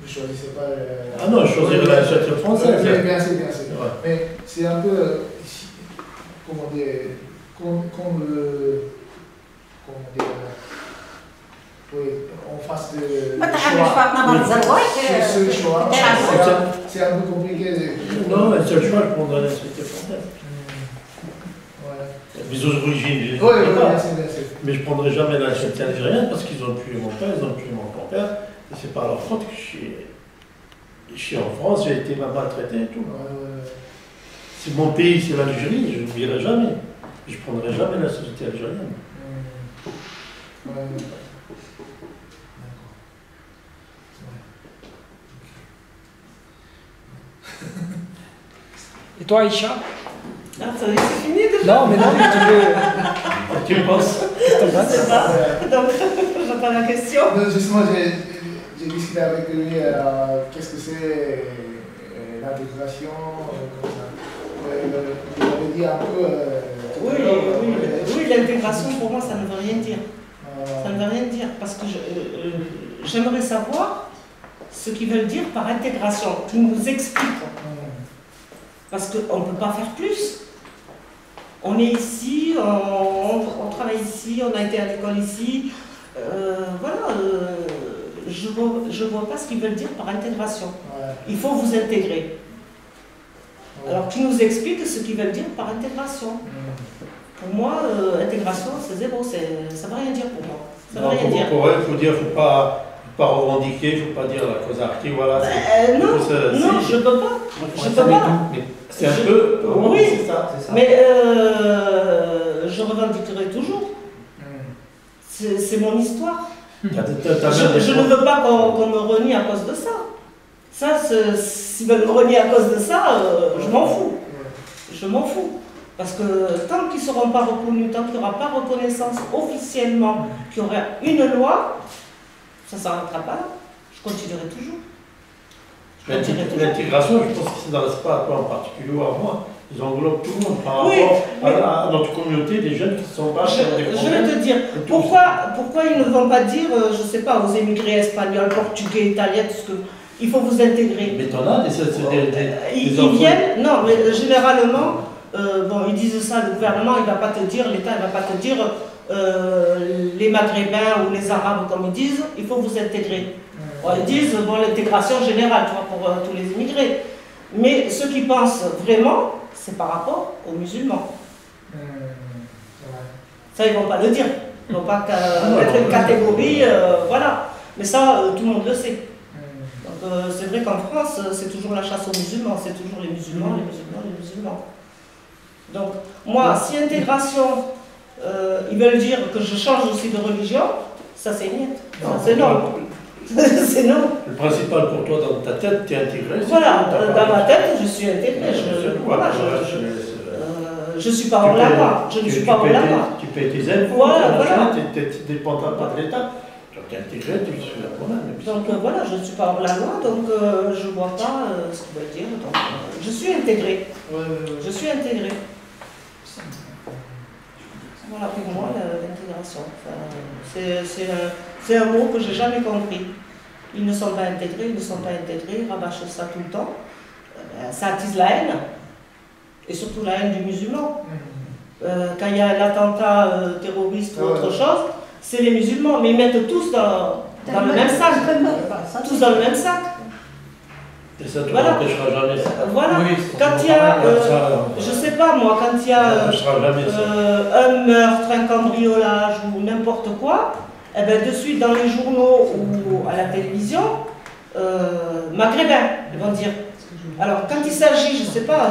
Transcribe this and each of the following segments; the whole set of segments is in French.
choisissez pas. Ah non, je choisirais la nationalité française. Bien sûr, bien sûr. Ouais. Mais c'est un peu, comment dire, comme le, comment dire, oui, on fasse de choix. C'est un peu compliqué. Non, mais seul choix, je prendrais la nationalité française. Mes origines, je oui, les pas. bien sûr. Mais je ne prendrai jamais la nationalité algérienne parce qu'ils ont tué mon père, ils ont tué mon grand-père. Et c'est pas leur faute que je suis en France, j'ai été maltraité et tout. C'est mon pays, c'est l'Algérie, je n'oublierai jamais. Je ne prendrai jamais la nationalité algérienne. Et toi, Aïcha? Ah, ça y est, c'est fini déjà? Non, mais tu veux... Tu penses? Je ne sais pas. Donc, j'entends la question. Justement, j'ai discuté avec lui, qu'est-ce que c'est l'intégration, comme ça. Il avait dit un peu... Oui, l'intégration, pour moi, ça ne veut rien dire. Ça ne veut rien dire, parce que j'aimerais savoir ce qu'ils veulent dire par intégration, qu'ils nous expliquent. Parce qu'on ne peut pas faire plus. On est ici, on travaille ici, on a été à l'école ici. Voilà, je ne vois pas ce qu'ils veulent dire par intégration. Il faut vous intégrer. Alors qu'ils nous expliquent ce qu'ils veulent dire par intégration. Pour moi, intégration, c'est zéro, ça ne veut rien dire pour moi. Ça veut rien dire. Pour eux, il faut dire, il ne faut pas revendiquer, il ne faut pas dire la cause arctique, voilà. Non, je ne peux pas. Je peux pas. C'est un peu... Oui, c'est ça. Mais je revendiquerai toujours. C'est mon histoire. Je ne veux pas qu'on me renie à cause de ça. Ça, s'ils veulent me renier à cause de ça, je m'en fous. Je m'en fous. Parce que tant qu'ils ne seront pas reconnus, tant qu'il n'y aura pas reconnaissance officiellement, qu'il y aura une loi, ça ne s'arrêtera pas là. Je continuerai toujours. L'intégration, je pense que c'est pas à toi en particulier ou à moi. Ils englobent tout le monde par rapport à notre communauté, des jeunes qui ne sont pas... Je vais te dire, pourquoi ils ne vont pas dire, je ne sais pas, aux émigrés espagnols, portugais, italiens, tout ce que... Il faut vous intégrer. Mais t'en as ils viennent, non, mais généralement, bon, ils disent ça, le gouvernement, il ne va pas te dire, l'État, il ne va pas te dire, les Maghrébins ou les Arabes, comme ils disent, il faut vous intégrer. Bon, ils disent, bon, l'intégration générale, tu vois, pour tous les immigrés. Mais ceux qui pensent vraiment, c'est par rapport aux musulmans. Ça, ils ne vont pas le dire. Ils ne vont pas mettre une catégorie, voilà. Mais ça, tout le monde le sait. Donc, c'est vrai qu'en France, c'est toujours la chasse aux musulmans. C'est toujours les musulmans, les musulmans, les musulmans. Donc, moi, si intégration, ils veulent dire que je change aussi de religion, ça c'est niet. C'est non. C'est non. Le principal pour toi dans ta tête, tu es intégré. Voilà, dans ma tête, je suis intégré. Je ne suis pas hors la loi. Je ne suis pas hors la loi. Tu payes tes impôts, tu ne dépends pas de l'État. Tu es intégré, tu suis là pour là. Donc voilà, je ne suis pas hors la loi, donc je ne vois pas ce qu'il veut dire. Donc, je suis intégré. Je suis intégré. Voilà pour moi l'intégration. C'est un mot que je n'ai jamais compris. Ils ne sont pas intégrés, ils ne sont pas intégrés, ils rabâchent ça tout le temps. Ça attise la haine, et surtout la haine du musulman. Quand il y a l'attentat terroriste ou autre chose, c'est les musulmans, mais ils mettent tous dans le même sac. Tous dans le même sac. Et ça ne t'empêchera jamais. Voilà, quand il y a, je sais pas moi, quand il y a un meurtre, un cambriolage ou n'importe quoi, eh ben de suite dans les journaux ou à la télévision, maghrébin, ils vont dire. Alors quand il s'agit, je sais pas,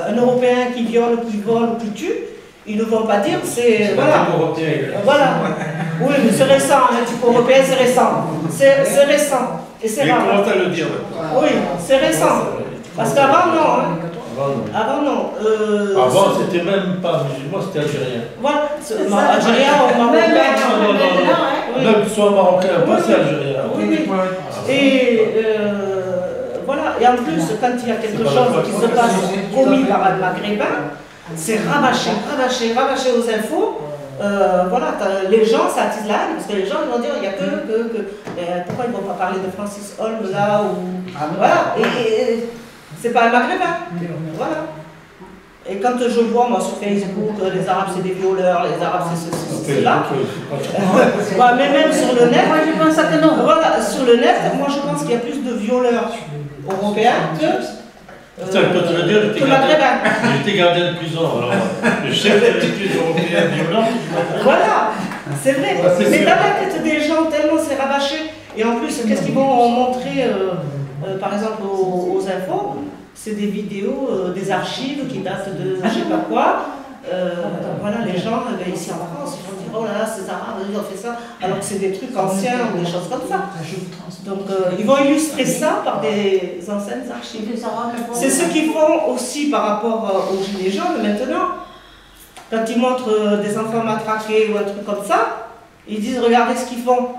un Européen qui viole, qui vole ou qui tue, ils ne vont pas dire c'est... Voilà. Voilà. Oui, mais c'est récent, un type européen, c'est récent. C'est récent. Et c'est rare. Comment t'as le dire? Oui, c'est récent. Parce qu'avant, non. Avant, non. Avant, c'était même pas musulman, c'était algérien. Voilà, algérien ou marocain. Même soit marocain, pas c'est algérien. Oui. Et voilà, et en plus, quand il y a quelque chose qui se passe commis par un maghrébin, c'est rabâché aux infos, voilà, les gens, ça attise la haine, parce que les gens ils vont dire, il n'y a que. Pourquoi ils ne vont pas parler de Francis Holm là ou. Voilà, et c'est pas un maghrébin. Voilà. Et quand je vois, moi, sur Facebook, les Arabes c'est des violeurs, les Arabes c'est cela. Mais même sur le net. Moi, je pense que non. Voilà, sur le net, moi, je pense qu'il y a plus de violeurs européens que maghrébins. J'étais gardien de prison, alors je sais qu'il y a plus d'Européens violents. Voilà, c'est vrai. Mais dans la tête des gens, tellement c'est rabâché. Et en plus, qu'est-ce qu'ils vont montrer, par exemple, aux infos? C'est des vidéos, des archives qui datent de je ne sais pas quoi. Voilà, les gens, ici en France, ils vont dire, oh là là, ces Arabes, ils ont fait ça, alors que c'est des trucs anciens ou des choses comme ça. Donc, ils vont illustrer ça par des anciennes archives. C'est ce qu'ils font aussi par rapport aux Gilets jaunes maintenant. Quand ils montrent des enfants matraqués ou un truc comme ça, ils disent, regardez ce qu'ils font.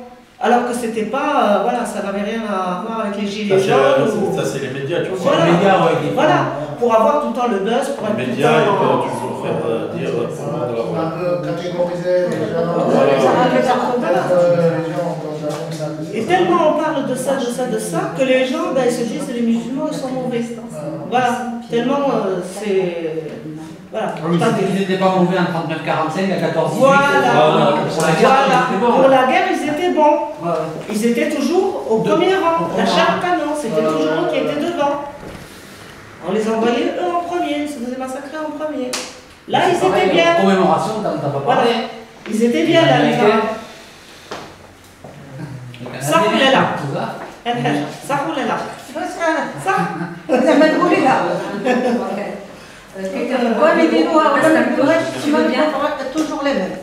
Alors que c'était pas, voilà, ça n'avait rien à voir avec les gilets jaunes. Ça, c'est les médias, tu vois. Voilà, les médias, ouais, voilà, pour avoir tout le temps le buzz, pour les médias, ils peuvent toujours faire dire. Un peu catégoriser les gens. Et tellement on parle de ça, que les gens, ben, ils se disent que les musulmans, ils sont mauvais. Voilà, tellement c'est. Voilà. Ils n'étaient pas mauvais en 39-45, à 14-18. Voilà. Pour la guerre, ils étaient bons. Ils étaient toujours au premier rang. La char à canon, c'était toujours eux qui étaient devant. On les envoyait eux en premier, ils se faisaient massacrer en premier. Là, ils étaient bien. Commémoration, t'as pas parlé. Voilà. Ils étaient bien là, les gars. Ça roulait là. Ça roulait là. Ça. Ça m'a roulé là. Ouais, mais dis-nous, tu m'as bien toujours les mêmes.